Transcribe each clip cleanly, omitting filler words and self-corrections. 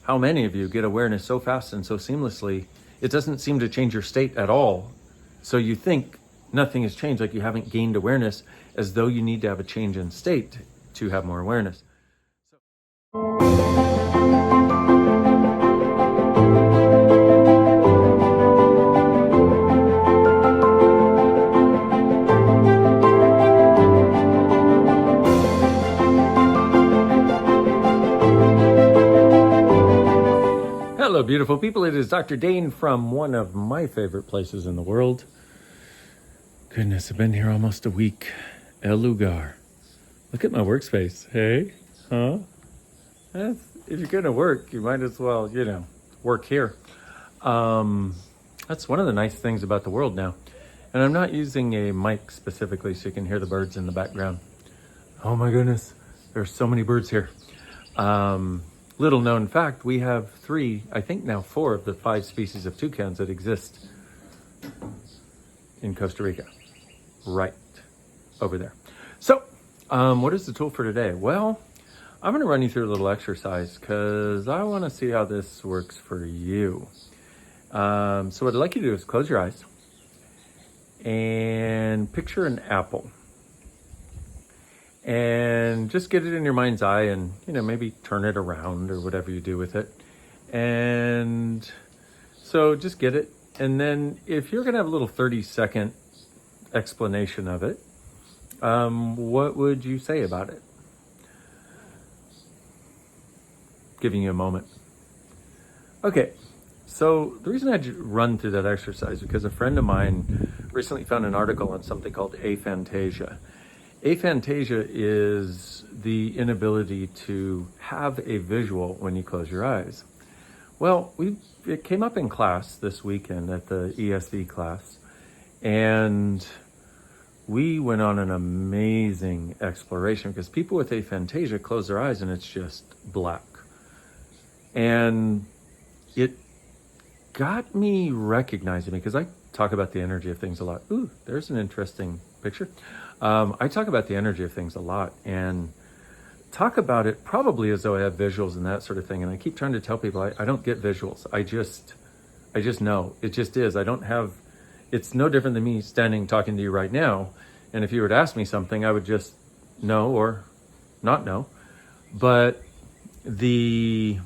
how many of you get awareness so fast and so seamlessly, it doesn't seem to change your state at all. So you think nothing has changed, like you haven't gained awareness, as though you need to have a change in state to have more awareness. Hello, beautiful people. It is Dr. Dane from one of my favorite places in the world. Goodness, I've been here almost a week. El Lugar. Look at my workspace. Hey, huh? If you're going to work, you might as well, work here. That's one of the nice things about the world now. And I'm not using a mic specifically so you can hear the birds in the background. Oh my goodness, there's so many birds here. Little known fact, we have 3, I think now 4 of the 5 species of toucans that exist in Costa Rica. Right over there. So, what is the tool for today? Well, I'm going to run you through a little exercise because I want to see how this works for you. So what I'd like you to do is close your eyes and picture an apple. And just get it in your mind's eye and, maybe turn it around or whatever you do with it. And so just get it. And then if you're going to have a little 30-second explanation of it, what would you say about it? Giving you a moment. Okay. So the reason I run through that exercise is because a friend of mine recently found an article on something called aphantasia. Aphantasia is the inability to have a visual when you close your eyes. Well, it came up in class this weekend at the ESV class, and we went on an amazing exploration because people with aphantasia close their eyes and it's just black. And it got me recognizing me because I talk about the energy of things a lot. Ooh, there's an interesting picture. I talk about the energy of things a lot and talk about it probably as though I have visuals and that sort of thing. And I keep trying to tell people I don't get visuals. I just know. It just is. It's no different than me standing talking to you right now. And if you were to ask me something, I would just know or not know. But the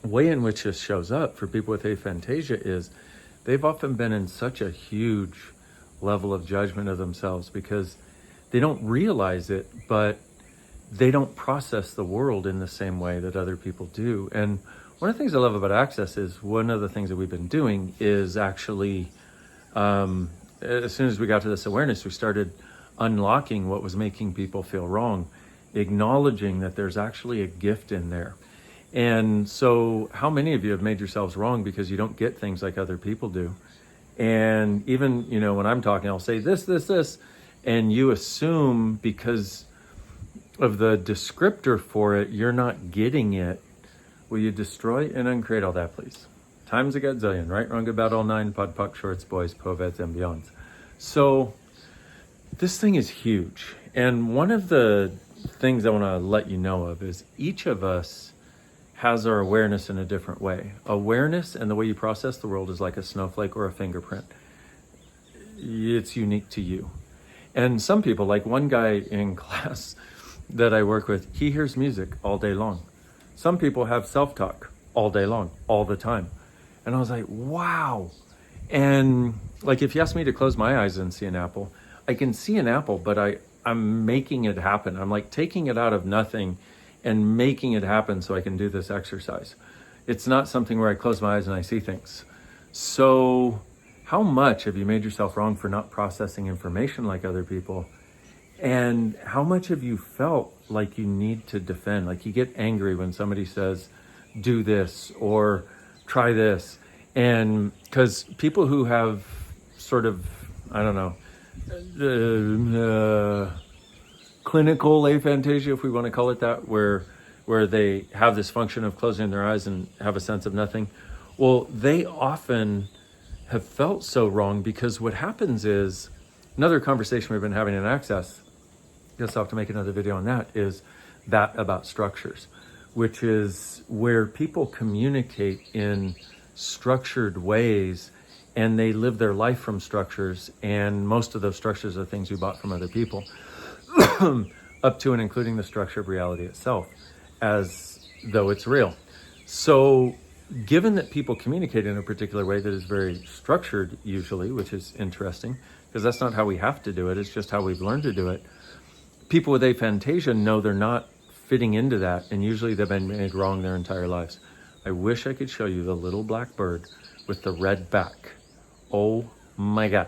way in which this shows up for people with aphantasia is they've often been in such a huge level of judgment of themselves because they don't realize it, but they don't process the world in the same way that other people do. And one of the things I love about Access is one of the things that we've been doing is actually, as soon as we got to this awareness, we started unlocking what was making people feel wrong, acknowledging that there's actually a gift in there. And so how many of you have made yourselves wrong because you don't get things like other people do? And even, when I'm talking, I'll say this, and you assume because of the descriptor for it, you're not getting it. Will you destroy and uncreate all that, please? Times a godzillion, right, wrong, good, bad, all 9, pod, puck, shorts, boys, poveds, and beyonds. So this thing is huge. And one of the things I want to let you know of is each of us has our awareness in a different way. Awareness and the way you process the world is like a snowflake or a fingerprint. It's unique to you. And some people, like one guy in class that I work with, he hears music all day long. Some people have self-talk all day long, all the time. And I was like, wow. And like if you ask me to close my eyes and see an apple, I can see an apple, but I'm making it happen. I'm like taking it out of nothing and making it happen so I can do this exercise. It's not something where I close my eyes and I see things. So how much have you made yourself wrong for not processing information like other people? And how much have you felt like you need to defend? Like you get angry when somebody says, do this or try this. And because people who have sort of, I don't know, clinical aphantasia, if we want to call it that, where they have this function of closing their eyes and have a sense of nothing. Well, they often have felt so wrong because what happens is, another conversation we've been having in Access, I guess I'll have to make another video on that, is that about structures. which is where people communicate in structured ways and they live their life from structures, and most of those structures are things we bought from other people, up to and including the structure of reality itself, as though it's real. So given that people communicate in a particular way that is very structured usually, which is interesting, because that's not how we have to do it, it's just how we've learned to do it. People with aphantasia know they're not fitting into that, and usually they've been made wrong their entire lives. I wish I could show you the little black bird with the red back. Oh my God.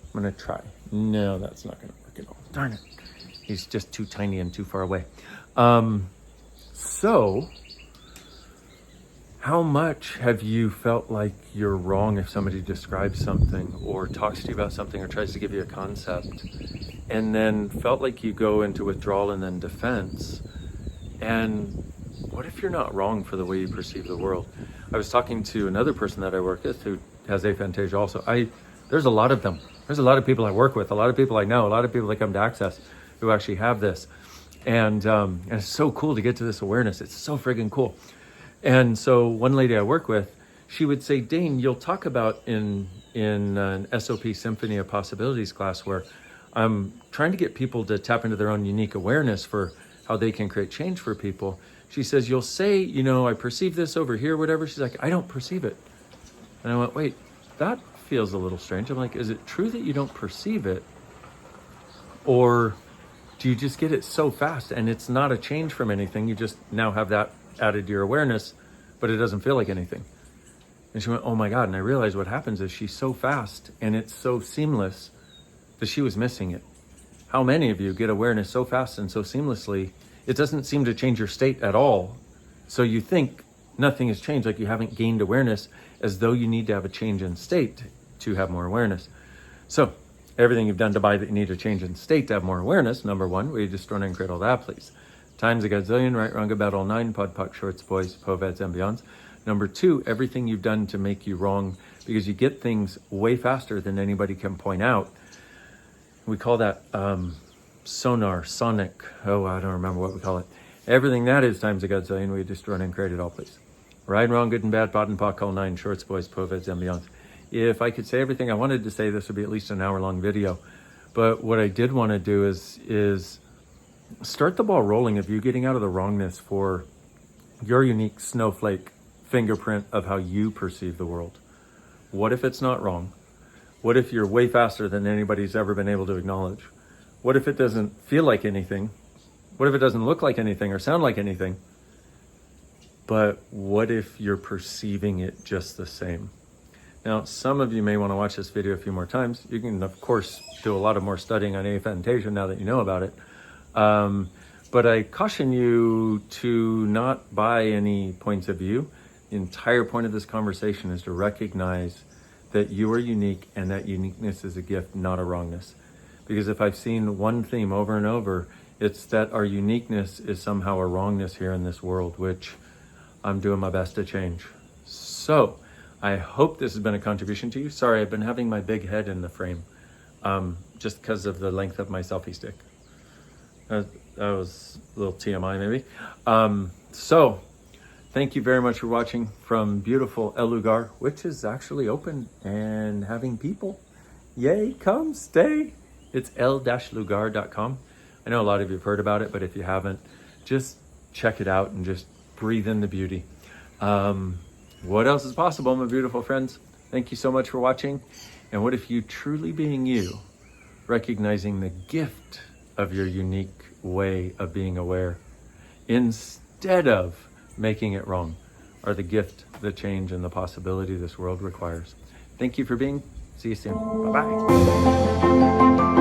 I'm gonna try. No, that's not gonna work at all. Darn it. He's just too tiny and too far away. So how much have you felt like you're wrong if somebody describes something or talks to you about something or tries to give you a concept, and then felt like you go into withdrawal and then defense? And what if you're not wrong for the way you perceive the world? I was talking to another person that I work with who has aphantasia also. There's a lot of them. There's a lot of people I work with, a lot of people I know, a lot of people that come to Access who actually have this. And it's so cool to get to this awareness. It's so friggin' cool. And so one lady I work with, she would say, Dane, you'll talk about in an SOP Symphony of Possibilities class where I'm trying to get people to tap into their own unique awareness for how they can create change for people. She says, you'll say, I perceive this over here, whatever. She's like, I don't perceive it. And I went, wait, that feels a little strange. I'm like, is it true that you don't perceive it? Or do you just get it so fast and it's not a change from anything? You just now have that added to your awareness, but it doesn't feel like anything. And she went, oh my God. And I realized what happens is she's so fast and it's so seamless that she was missing it. How many of you get awareness so fast and so seamlessly, it doesn't seem to change your state at all? So you think nothing has changed, like you haven't gained awareness, as though you need to have a change in state to have more awareness. So everything you've done to buy that you need a change in state to have more awareness, number one, will you just run and create all that, please? Times a gazillion, right, wrong, about all nine, pod, poc, shorts, boys, poveds, and beyonds. Number two, everything you've done to make you wrong, because you get things way faster than anybody can point out. We call that sonic. Oh, I don't remember what we call it. Everything that is times a gazillion, we just run and create it all, please. Right, wrong, good and bad, pod and poc, all nine, shorts, boys, poveds, and beyonds. If I could say everything I wanted to say, this would be at least an hour-long video. But what I did want to do is start the ball rolling of you getting out of the wrongness for your unique snowflake fingerprint of how you perceive the world. What if it's not wrong? What if you're way faster than anybody's ever been able to acknowledge? What if it doesn't feel like anything? What if it doesn't look like anything or sound like anything? But what if you're perceiving it just the same? Now, some of you may want to watch this video a few more times. You can, of course, do a lot of more studying on aphantasia now that you know about it. But I caution you to not buy any points of view. The entire point of this conversation is to recognize that you are unique and that uniqueness is a gift, not a wrongness. Because if I've seen one theme over and over, it's that our uniqueness is somehow a wrongness here in this world, which I'm doing my best to change. So I hope this has been a contribution to you. Sorry, I've been having my big head in the frame, just because of the length of my selfie stick. That was a little TMI maybe. So thank you very much for watching from beautiful El Lugar, which is actually open and having people. Yay, come stay. It's el-lugar.com. I know a lot of you have heard about it, but if you haven't, just check it out and just breathe in the beauty. What else is possible, my beautiful friends? Thank you so much for watching. And what if you truly being you, recognizing the gift of your unique way of being aware, instead of making it wrong, are the gift, the change, and the possibility this world requires. Thank you for being. See you soon. Bye-bye.